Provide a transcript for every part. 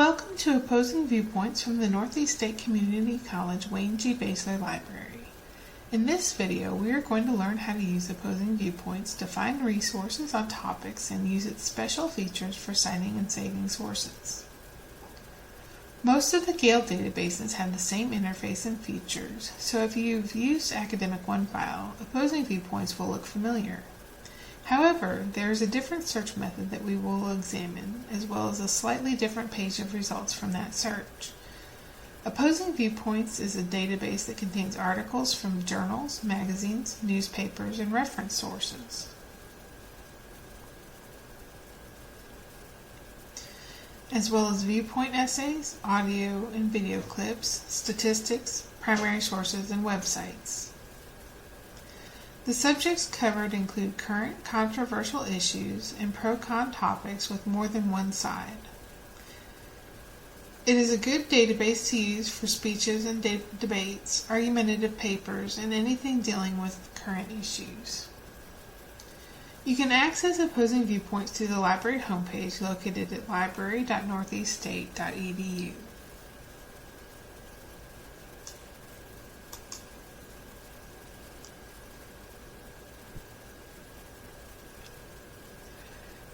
Welcome to Opposing Viewpoints from the Northeast State Community College Wayne G. Basler Library. In this video, we are going to learn how to use Opposing Viewpoints to find resources on topics and use its special features for citing and saving sources. Most of the Gale databases have the same interface and features, so if you've used Academic OneFile, Opposing Viewpoints will look familiar. However, there is a different search method that we will examine, as well as a slightly different page of results from that search. Opposing Viewpoints is a database that contains articles from journals, magazines, newspapers, and reference sources. As well as viewpoint essays, audio and video clips, statistics, primary sources, and websites. The subjects covered include current controversial issues and pro-con topics with more than one side. It is a good database to use for speeches and debates, argumentative papers, and anything dealing with current issues. You can access Opposing Viewpoints through the library homepage located at library.northeaststate.edu.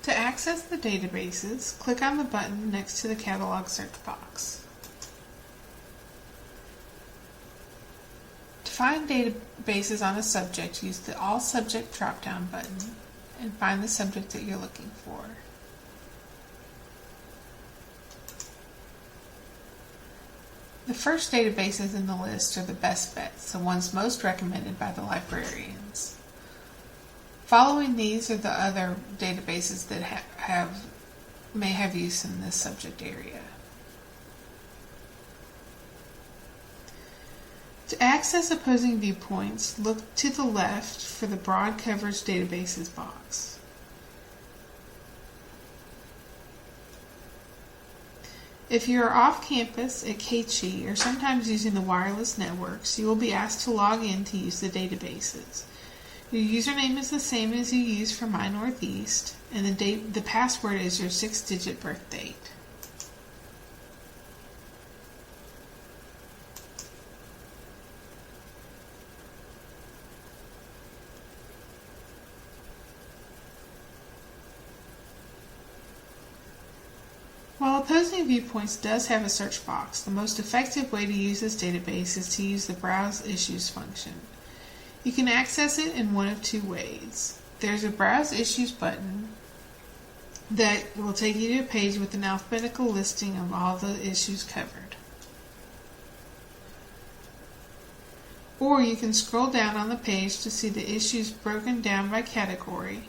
To access the databases, click on the button next to the catalog search box. To find databases on a subject, use the All Subject drop-down button and find the subject that you're looking for. The first databases in the list are the best bets, the ones most recommended by the librarians. Following these are the other databases that may have use in this subject area. To access Opposing Viewpoints, look to the left for the Broad Coverage Databases box. If you are off campus at KC or sometimes using the wireless networks, you will be asked to log in to use the databases. Your username is the same as you use for My Northeast, and the password is your 6-digit birth date. While Opposing Viewpoints does have a search box, the most effective way to use this database is to use the Browse Issues function. You can access it in one of two ways. There's a Browse Issues button that will take you to a page with an alphabetical listing of all the issues covered. Or you can scroll down on the page to see the issues broken down by category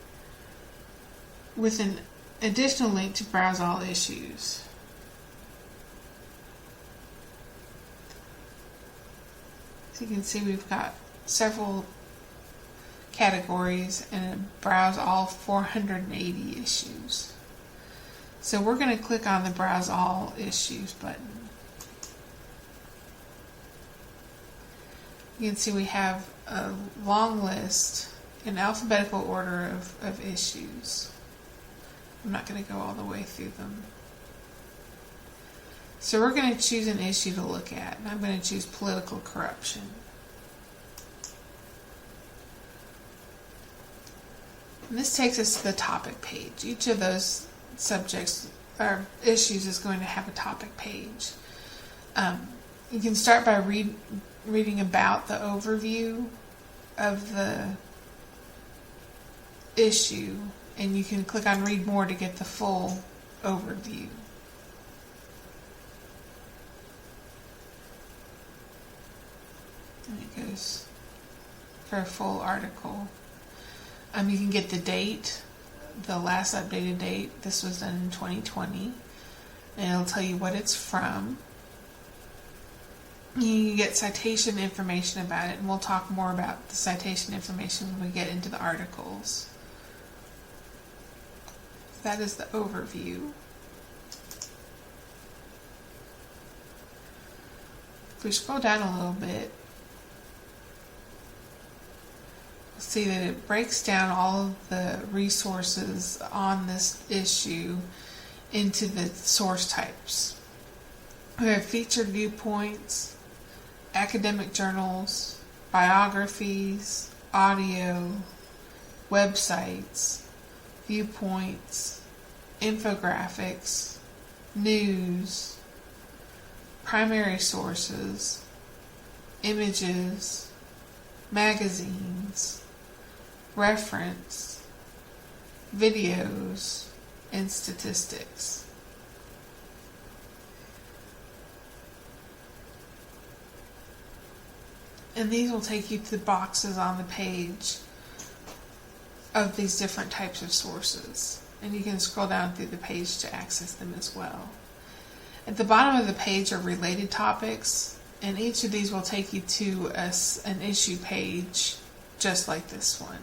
with an additional link to browse all issues. So you can see we've got several categories and browse all 480 issues. So we're going to click on the Browse All Issues button. You can see we have a long list in alphabetical order of issues. I'm not going to go all the way through them. So we're going to choose an issue to look at, and I'm going to choose political corruption. And this takes us to the topic page. Each of those subjects or issues is going to have a topic page. You can start by reading about the overview of the issue, and you can click on Read More to get the full overview. And it goes for a full article. You can get the date, the last updated date. This was done in 2020, and it'll tell you what it's from. You can get citation information about it, and we'll talk more about the citation information when we get into the articles. That is the overview. If we scroll down a little bit, see that it breaks down all of the resources on this issue into the source types. We have featured viewpoints, academic journals, biographies, audio, websites, viewpoints, infographics, news, primary sources, images, magazines, reference, videos, and statistics. And these will take you to the boxes on the page of these different types of sources. And you can scroll down through the page to access them as well. At the bottom of the page are related topics, and each of these will take you to an issue page just like this one.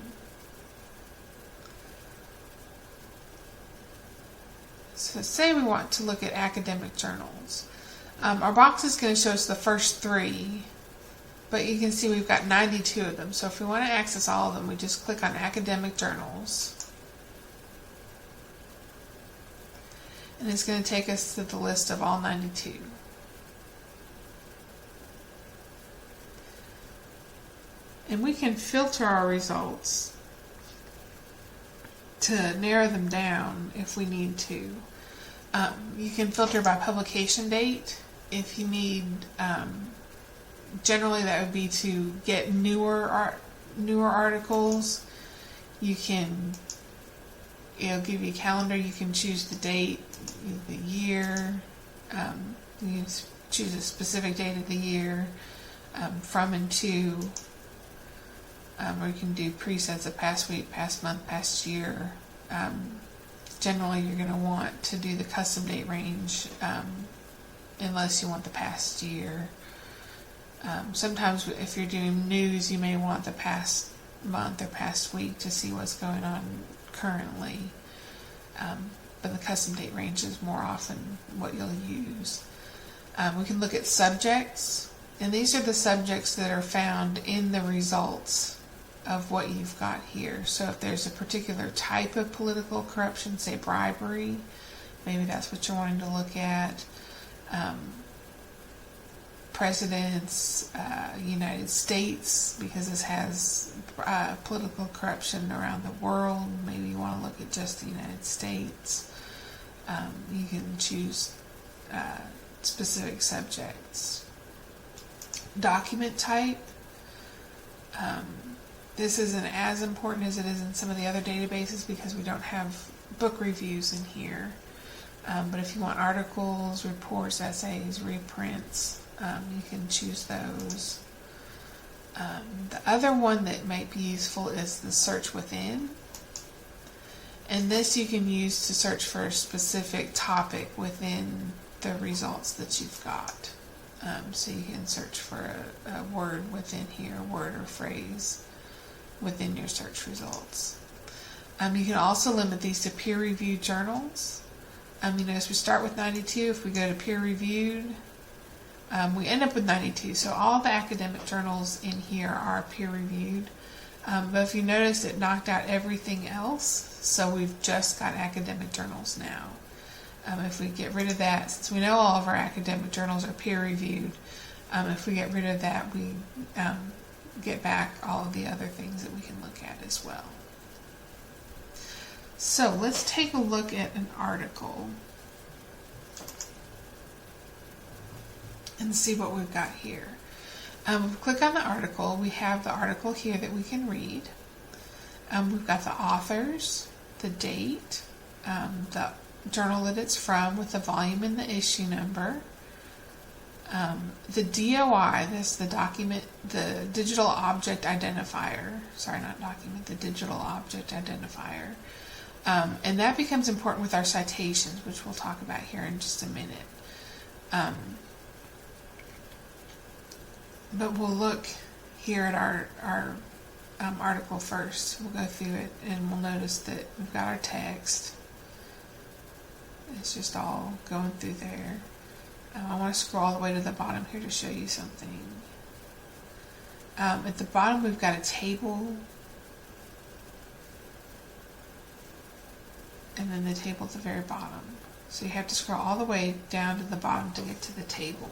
So say we want to look at academic journals. Our box is going to show us the first 3, but you can see we've got 92 of them. So if we want to access all of them, we just click on academic journals. And it's going to take us to the list of all 92. And we can filter our results to narrow them down if we need to. You can filter by publication date if you need. Generally, that would be to get newer articles. You can, it'll give you a calendar. You can choose the date, the year. You can choose a specific date of the year, from and to. Or you can do presets of past week, past month, past year. Generally, you're going to want to do the custom date range unless you want the past year. Sometimes if you're doing news, you may want the past month or past week to see what's going on currently. But the custom date range is more often what you'll use. We can look at subjects, and these are the subjects that are found in the results of what you've got here. So if there's a particular type of political corruption, say bribery, maybe that's what you're wanting to look at. Presidents, United States, because this has political corruption around the world. Maybe you want to look at just the United States. You can choose specific subjects. Document type. This isn't as important as it is in some of the other databases because we don't have book reviews in here. But if you want articles, reports, essays, reprints, you can choose those. The other one that might be useful is the search within. And this you can use to search for a specific topic within the results that you've got. So you can search for a word within here, a word or phrase within your search results. You can also limit these to peer-reviewed journals. As we start with 92, if we go to peer-reviewed, we end up with 92. So all the academic journals in here are peer-reviewed. But if you notice, it knocked out everything else. So we've just got academic journals now. If we get rid of that, since we know all of our academic journals are peer-reviewed, if we get rid of that, we get back all of the other things that we can look at as well. So let's take a look at an article and see what we've got here. Click on the article. We have the article here that we can read. We've got the authors, the date, the journal that it's from with the volume and the issue number. The DOI, the digital object identifier. Sorry, not document, the digital object identifier. And that becomes important with our citations, which we'll talk about here in just a minute. But we'll look here at our article first. We'll go through it and we'll notice that we've got our text. It's just all going through there. I want to scroll all the way to the bottom here to show you something. At the bottom we've got a table, and then the table at the very bottom. So you have to scroll all the way down to the bottom to get to the table.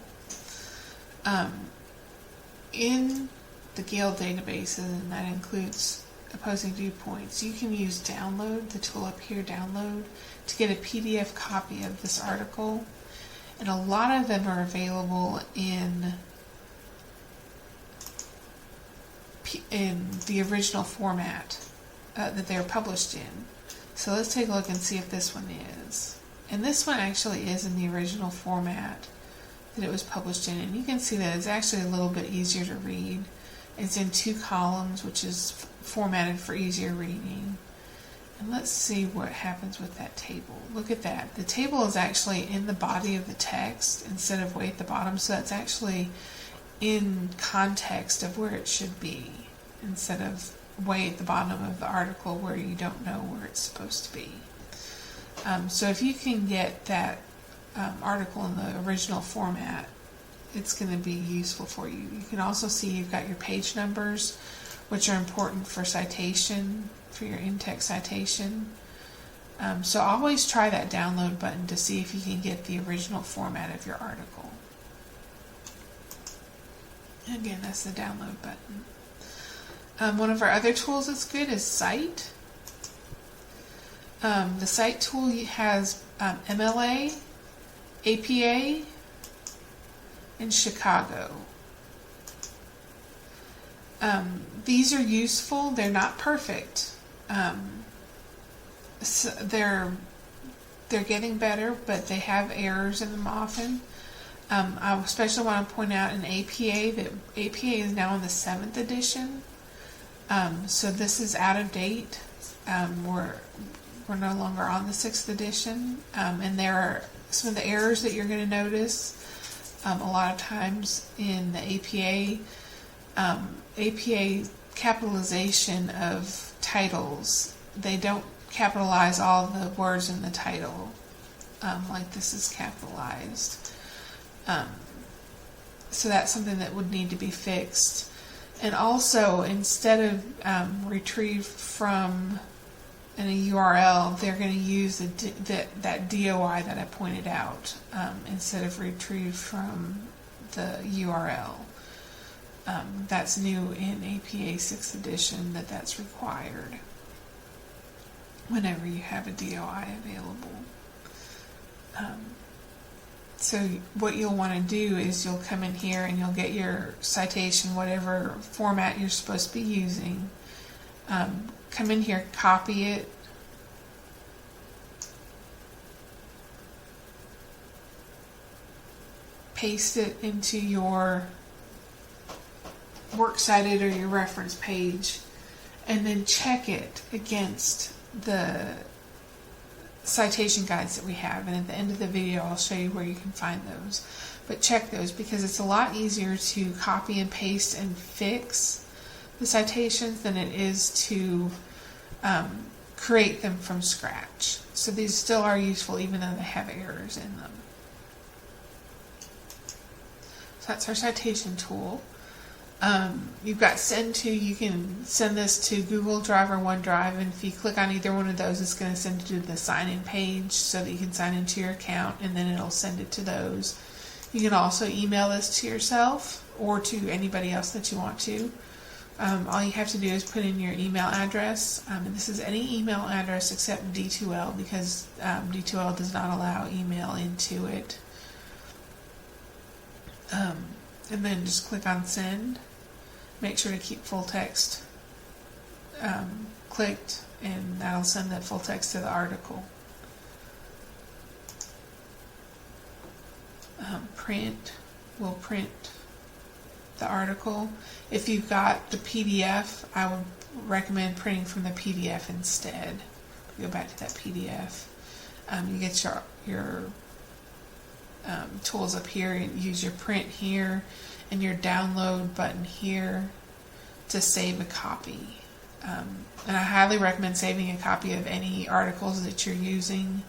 In the Gale databases, and that includes opposing viewpoints, you can use download, the tool up here, download, to get a PDF copy of this article. And a lot of them are available in the original format that they're published in. So let's take a look and see if this one is. And this one actually is in the original format that it was published in, and you can see that it's actually a little bit easier to read. It's in 2 columns, which is formatted for easier reading. And let's see what happens with that table. Look at that. The table is actually in the body of the text instead of way at the bottom, so that's actually in context of where it should be instead of way at the bottom of the article where you don't know where it's supposed to be. So if you can get that article in the original format, it's going to be useful for you. You can also see you've got your page numbers, which are important for citation, for your in-text citation. So always try that download button to see if you can get the original format of your article. Again, that's the download button. One of our other tools that's good is Cite. The Cite tool has MLA, APA, and Chicago. These are useful. They're not perfect. So they're getting better, but they have errors in them often. I especially want to point out in APA that APA is now in the 7th edition. So this is out of date. We're no longer on the 6th edition, and there are some of the errors that you're going to notice. A lot of times in the APA capitalization of titles, they don't capitalize all the words in the title like this is capitalized. So that's something that would need to be fixed. And also, instead of retrieve from in a URL, they're going to use that DOI that I pointed out instead of retrieve from the URL. That's new in APA 6th edition, that's required whenever you have a DOI available. So what you'll want to do is you'll come in here and you'll get your citation, whatever format you're supposed to be using. Come in here, copy it, paste it into your works cited or your reference page, and then check it against the citation guides that we have. And at the end of the video I'll show you where you can find those. But check those, because it's a lot easier to copy and paste and fix the citations than it is to create them from scratch. So these still are useful even though they have errors in them. So that's our citation tool. You've got send to, you can send this to Google Drive or OneDrive, and if you click on either one of those, it's going to send it to the sign-in page so that you can sign into your account, and then it'll send it to those. You can also email this to yourself or to anybody else that you want to. All you have to do is put in your email address, and this is any email address except D2L, because D2L does not allow email into it. And then just click on send. Make sure to keep full text clicked, and that'll send that full text to the article. Print will print the article. If you've got the PDF, I would recommend printing from the PDF instead. Go back to that PDF. You get your tools up here, and use your print here and your download button here to save a copy. And I highly recommend saving a copy of any articles that you're using,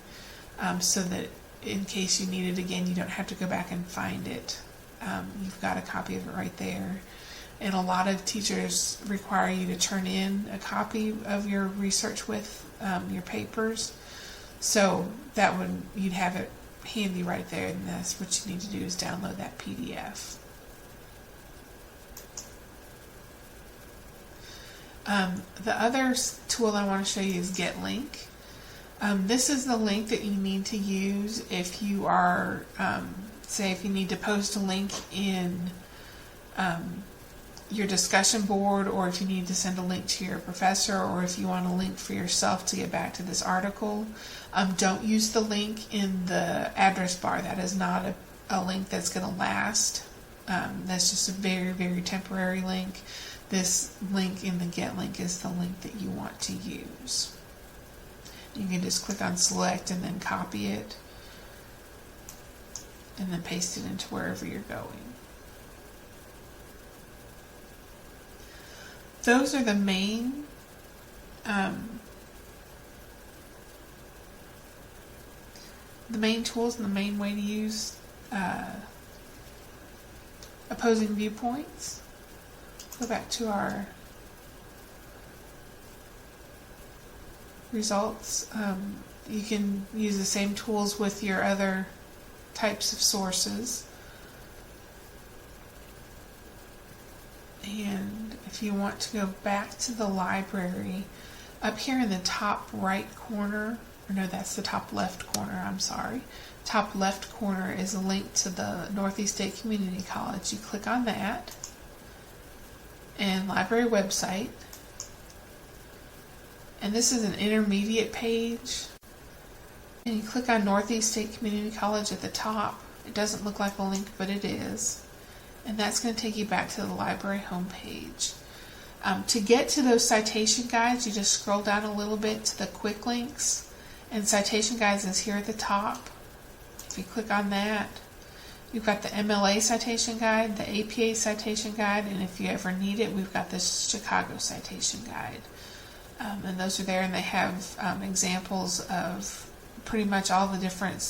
so that in case you need it again, you don't have to go back and find it. You've got a copy of it right there. And a lot of teachers require you to turn in a copy of your research with your papers. So you'd have it handy right there, and that's what you need to do is download that PDF. The other tool I want to show you is GetLink. This is the link that you need to use if you are, say if you need to post a link in your discussion board, or if you need to send a link to your professor, or if you want a link for yourself to get back to this article. Don't use the link in the address bar. That is not a link that's going to last. That's just a very, very temporary link. This link in the Get link is the link that you want to use. You can just click on select and then copy it and then paste it into wherever you're going. Those are the main tools and the main way to use opposing viewpoints. Go back to our results. You can use the same tools with your other types of sources. And if you want to go back to the library, up here in the top right corner, or no, that's the top left corner, I'm sorry. Top left corner is a link to the Northeast State Community College. You click on that, and library website. And this is an intermediate page. And you click on Northeast State Community College at the top. It doesn't look like a link, but it is. And that's going to take you back to the library homepage. To get to those citation guides, you just scroll down a little bit to the quick links. And citation guides is here at the top. If you click on that, you've got the MLA citation guide, the APA citation guide, and if you ever need it, we've got the Chicago citation guide. And those are there, and they have examples of pretty much all the different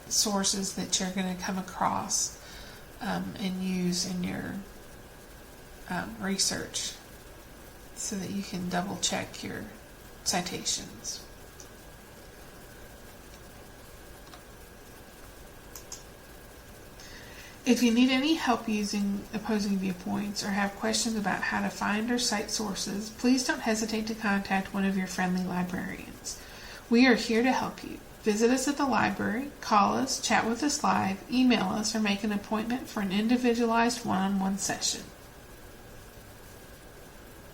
sources that you're going to come across and use in your research, so that you can double check your citations. If you need any help using opposing viewpoints or have questions about how to find or cite sources, please don't hesitate to contact one of your friendly librarians. We are here to help you. Visit us at the library, call us, chat with us live, email us, or make an appointment for an individualized one-on-one session.